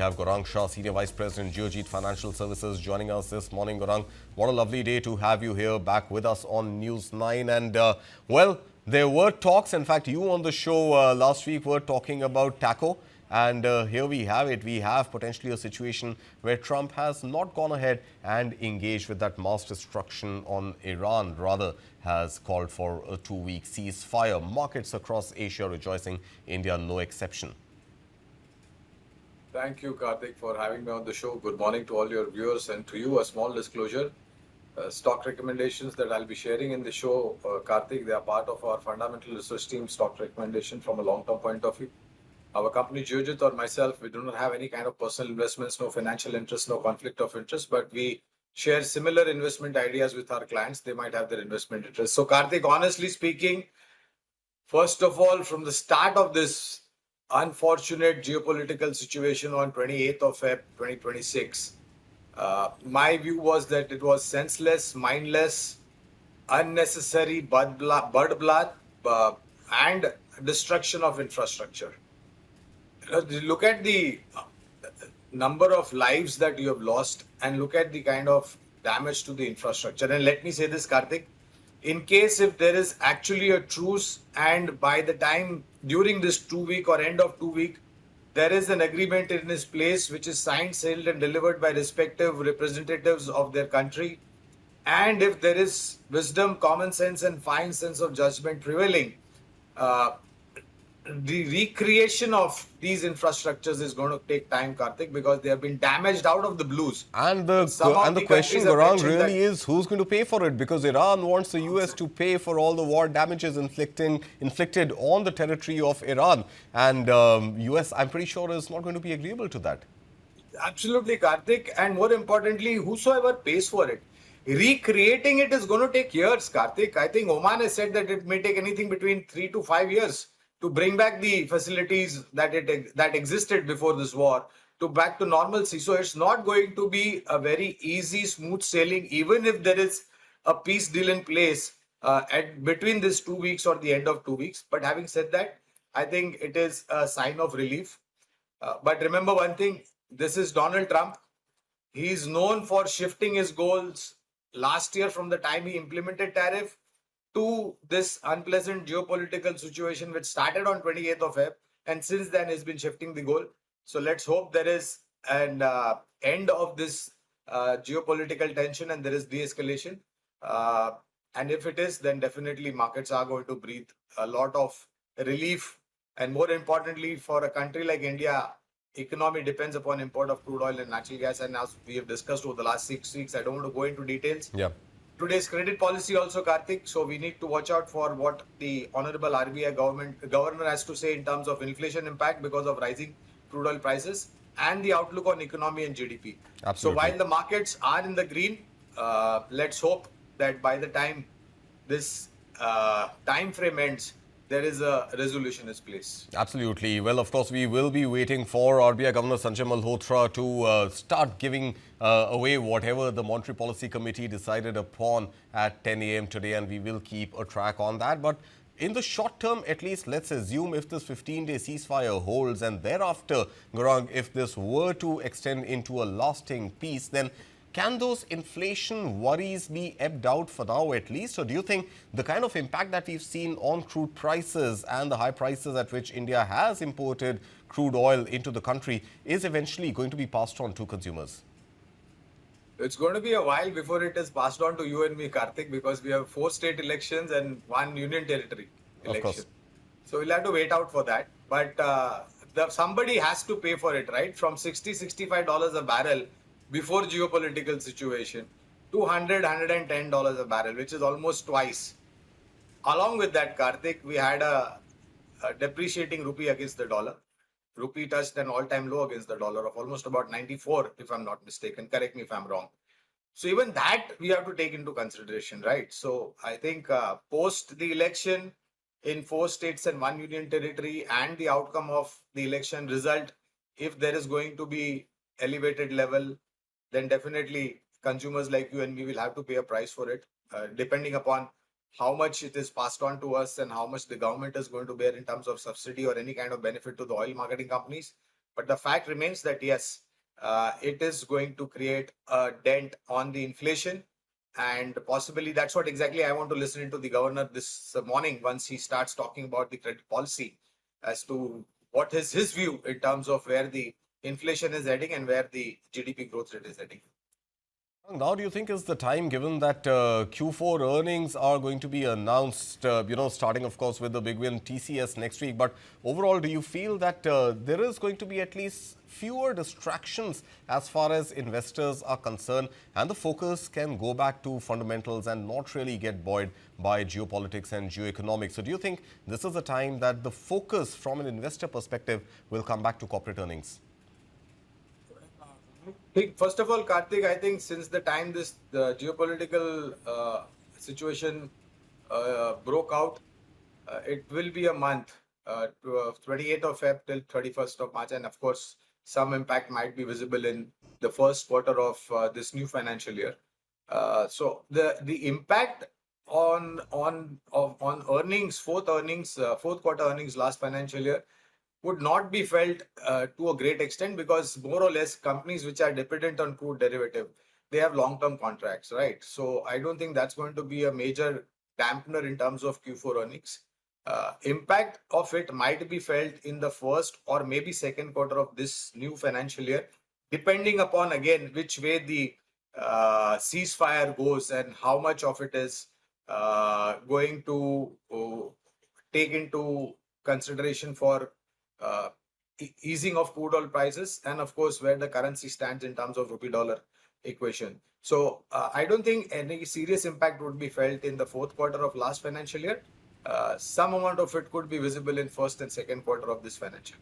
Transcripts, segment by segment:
have Gaurang Shah, Senior Vice President, Geojit Financial Services, joining us this morning. Gaurang, what a lovely day to have you here back with us on News 9. And, well, there were talks. In fact, you on the show last week were talking about TACO. And here we have it. We have potentially a situation where Trump has not gone ahead and engaged with that mass destruction on Iran, rather has called for a 2-week ceasefire. Markets across Asia rejoicing, India no exception. Thank you, Kartik, for having me on the show. Good morning to all your viewers, and to you, a small disclosure. Stock recommendations that I'll be sharing in the show, Kartik, they are part of our fundamental research team stock recommendation from a long-term point of view. Our company, Geojit, or myself, we do not have any kind of personal investments, no financial interest, no conflict of interest, but we share similar investment ideas with our clients. They might have their investment interest. So, Kartik, honestly speaking, first of all, from the start of this unfortunate geopolitical situation on 28th of Feb 2026, my view was that it was senseless, mindless, unnecessary blood and destruction of infrastructure. Look at the number of lives that you have lost and look at the kind of damage to the infrastructure. And let me say this, Kartik, in case if there is actually a truce and by the time during this 2-week or end of 2-week, there is an agreement in this place which is signed, sealed and delivered by respective representatives of their country. And if there is wisdom, common sense and fine sense of judgment prevailing, the recreation of these infrastructures is going to take time, Kartik, because they have been damaged out of the blues. And the question, Gaurang, really is who's going to pay for it? Because Iran wants the US to pay for all the war damages inflicted on the territory of Iran. And US, I'm pretty sure, is not going to be agreeable to that. Absolutely, Kartik. And more importantly, whosoever pays for it, recreating it is going to take years, Kartik. I think Oman has said that it may take anything between 3 to 5 years to bring back the facilities that existed before this war to back to normalcy. So it's not going to be a very easy, smooth sailing, even if there is a peace deal in place between these 2 weeks or the end of 2 weeks. But having said that, I think it is a sign of relief. But remember one thing, this is Donald Trump. He is known for shifting his goals last year from the time he implemented tariff to this unpleasant geopolitical situation which started on 28th of Feb, and since then has been shifting the goal. So let's hope there is an end of this geopolitical tension and there is de-escalation. And if it is, then definitely markets are going to breathe a lot of relief. And more importantly, for a country like India, economy depends upon import of crude oil and natural gas. And as we have discussed over the last 6 weeks, I don't want to go into details. Yeah. Today's credit policy also, Kartik, so we need to watch out for what the Honorable RBI governor has to say in terms of inflation impact because of rising crude oil prices and the outlook on economy and GDP. Absolutely. So while the markets are in the green, let's hope that by the time this time frame ends, there is a resolution in place. Absolutely. Well, of course, we will be waiting for RBI Governor Sanjay Malhotra to start giving away whatever the Monetary Policy Committee decided upon at 10 a.m. today, and we will keep a track on that. But in the short term, at least, let's assume if this 15-day ceasefire holds and thereafter, Gaurang, if this were to extend into a lasting peace, then can those inflation worries be ebbed out for now at least? Or do you think the kind of impact that we've seen on crude prices and the high prices at which India has imported crude oil into the country is eventually going to be passed on to consumers? It's going to be a while before it is passed on to you and me, Kartik, because we have 4 state elections and 1 union territory election. Of course. So we'll have to wait out for that. But somebody has to pay for it, right? From $60-65 a barrel before geopolitical situation to $100, $110 a barrel, which is almost twice. Along with that, Kartik, we had a depreciating rupee against the dollar. Rupee touched an all-time low against the dollar of almost about 94, if I'm not mistaken. Correct me if I'm wrong. So even that we have to take into consideration, right? So I think post the election in 4 states and 1 union territory and the outcome of the election result, if there is going to be elevated level, then definitely consumers like you and me will have to pay a price for it, depending upon how much it is passed on to us and how much the government is going to bear in terms of subsidy or any kind of benefit to the oil marketing companies. But the fact remains that yes, it is going to create a dent on the inflation, and possibly that's what exactly I want to listen into the governor this morning once he starts talking about the credit policy as to what is his view in terms of where the inflation is heading and where the GDP growth rate is heading. Now, do you think is the time, given that Q4 earnings are going to be announced, starting, of course, with the big win TCS next week. But overall, do you feel that there is going to be at least fewer distractions as far as investors are concerned, and the focus can go back to fundamentals and not really get buoyed by geopolitics and geoeconomics? So do you think this is a time that the focus from an investor perspective will come back to corporate earnings? First of all, Kartik, I think since the time the geopolitical situation broke out, it will be a month, 28th of Feb till 31st of March, and of course, some impact might be visible in the first quarter of this new financial year. So the impact on earnings, fourth quarter earnings last financial year would not be felt to a great extent, because more or less companies which are dependent on crude derivative, they have long-term contracts, right? So I don't think that's going to be a major dampener in terms of Q4 earnings. Impact of it might be felt in the first or maybe second quarter of this new financial year, depending upon, again, which way the ceasefire goes and how much of it is going to take into consideration for easing of crude oil prices, and of course where the currency stands in terms of rupee dollar equation. So I don't think any serious impact would be felt in the fourth quarter of last financial year. Some amount of it could be visible in first and second quarter of this financial.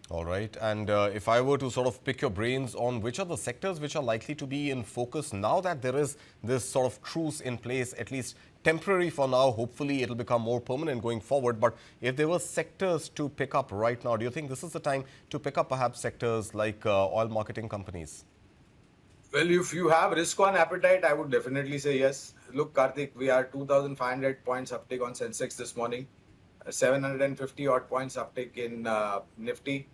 All right. And if I were to sort of pick your brains on which are the sectors which are likely to be in focus now that there is this sort of truce in place, at least temporary for now, hopefully it'll become more permanent going forward. But if there were sectors to pick up right now, do you think this is the time to pick up perhaps sectors like oil marketing companies? Well, if you have risk on appetite, I would definitely say yes. Look, Kartik, we are 2,500 points uptick on Sensex this morning, 750 odd points uptick in Nifty,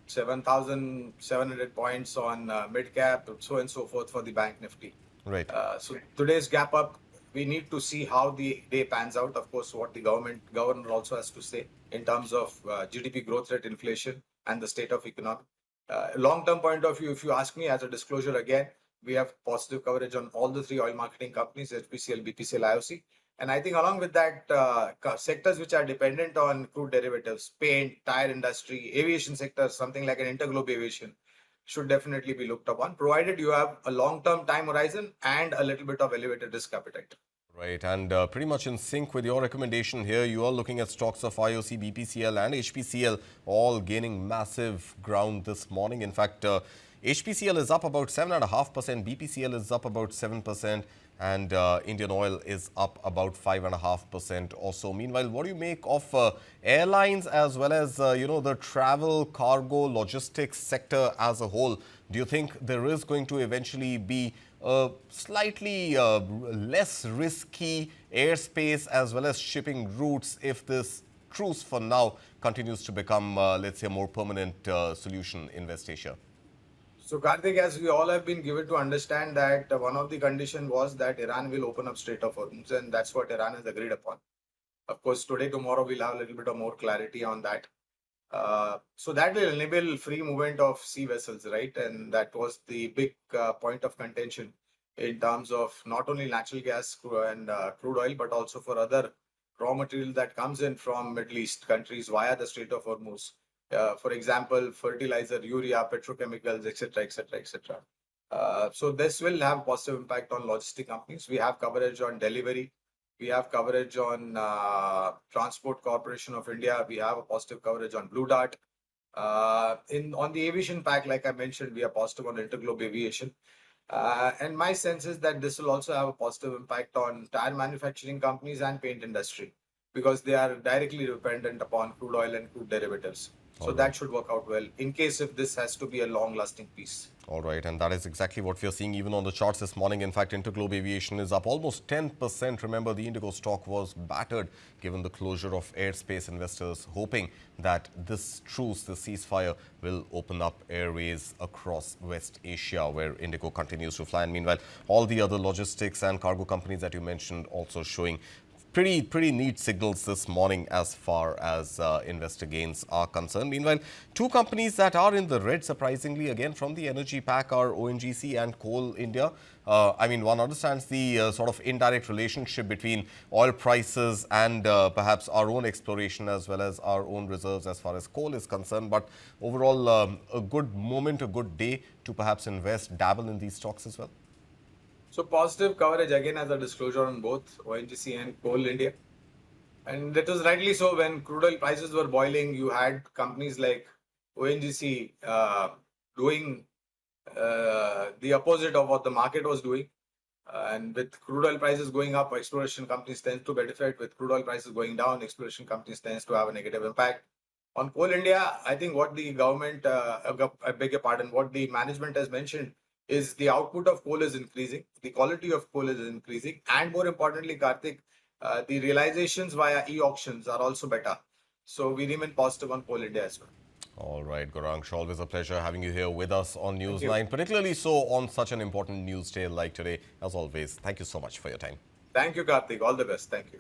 7,700 points on mid cap, so and so forth for the bank Nifty. Right. So today's gap up, we need to see how the day pans out. Of course, what the governor also has to say in terms of GDP growth rate, inflation, and the state of economy. Long-term point of view, if you ask me, as a disclosure again, we have positive coverage on all the three oil marketing companies, HPCL, BPCL, IOC. And I think along with that, sectors which are dependent on crude derivatives, paint, tire industry, aviation sector, something like an interglobe aviation, should definitely be looked upon, provided you have a long-term time horizon and a little bit of elevated risk appetite. Right, and pretty much in sync with your recommendation here, you are looking at stocks of IOC, BPCL and HPCL all gaining massive ground this morning. In fact, HPCL is up about 7.5%, BPCL is up about 7%, and Indian Oil is up about 5.5% or so. Meanwhile, what do you make of airlines as well as, the travel, cargo, logistics sector as a whole? Do you think there is going to eventually be a slightly less risky airspace as well as shipping routes if this truce for now continues to become, let's say, a more permanent solution in West Asia? So, Kartik, as we all have been given to understand that one of the conditions was that Iran will open up Strait of Hormuz, and that's what Iran has agreed upon. Of course, today, tomorrow, we'll have a little bit of more clarity on that. So that will enable free movement of sea vessels, right? And that was the big point of contention in terms of not only natural gas and crude oil, but also for other raw material that comes in from Middle East countries via the Strait of Hormuz. For example, fertilizer, urea, petrochemicals, etc., etc., etc. So this will have positive impact on logistic companies. We have coverage on delivery. We have coverage on Transport Corporation of India. We have a positive coverage on Blue Dart. On the aviation pack, like I mentioned, we are positive on Interglobe Aviation. And my sense is that this will also have a positive impact on tire manufacturing companies and paint industry, because they are directly dependent upon crude oil and crude derivatives. So that should work out well in case if this has to be a long-lasting peace. All right, and that is exactly what we are seeing even on the charts this morning. In fact, Interglobe Aviation is up almost 10%. Remember, the Indigo stock was battered given the closure of airspace. Investors hoping that this truce, the ceasefire, will open up airways across West Asia, where Indigo continues to fly. And meanwhile, all the other logistics and cargo companies that you mentioned also showing pretty neat signals this morning as far as investor gains are concerned. Meanwhile, two companies that are in the red, surprisingly, again from the energy pack, are ONGC and Coal India. I mean, one understands the sort of indirect relationship between oil prices and perhaps our own exploration as well as our own reserves as far as coal is concerned. But overall, a good moment, a good day to perhaps invest, dabble in these stocks as well. So positive coverage again as a disclosure on both ONGC and Coal India. And that was rightly so. When crude oil prices were boiling, you had companies like ONGC doing the opposite of what the market was doing. And with crude oil prices going up, exploration companies tend to benefit. With crude oil prices going down, exploration companies tend to have a negative impact. On Coal India, I think what the government, I beg your pardon, what the management has mentioned is the output of coal is increasing, the quality of coal is increasing, and more importantly, Kartik, the realizations via e-auctions are also better. So we remain positive on Coal India as well. All right, Gaurang Shah, always a pleasure having you here with us on News 9, particularly so on such an important news day like today. As always, thank you so much for your time. Thank you, Kartik. All the best. Thank you.